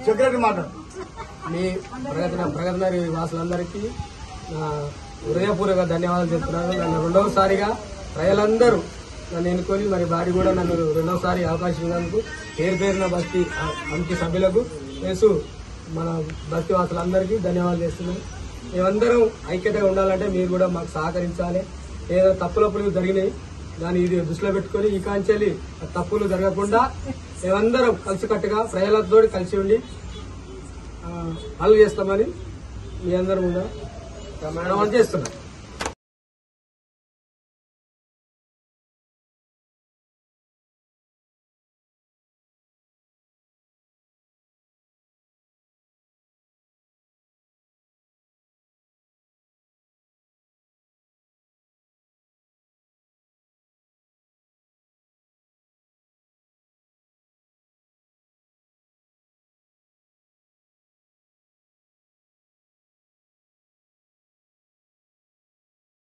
Secretary మాట్లాడు. మీ ప్రగతినగర్ వాసులందరికీ హృదయపూర్వక ధన్యవాదాలు చెప్తున్నాను. నన్ను రెండవసారిగా ప్రజలందరూ నన్ను ఎన్నుకొని మరి వారి కూడా నన్ను రెండవసారి అవకాశం ఇచ్చినందుకు పేరు పేరున బస్తీ కమిటీ సభ్యులకు వేసు మన బస్తీ వాసులందరికీ ధన్యవాదాలు చేస్తున్నాను. మేమందరం ఐక్యతగా ఉండాలంటే మీరు కూడా మాకు సహకరించాలి. ఏదో తప్పులప్పులు జరిగినాయి దాన్ని ఇది దృష్టిలో పెట్టుకుని ఈ కాంచెల్లి తప్పులు జరగకుండా మేమందరం కలిసికట్టుగా ప్రజలతో కలిసి ఉండి పనులు చేస్తామని మీ అందరం కూడా ప్రమాణం చేస్తున్నాం.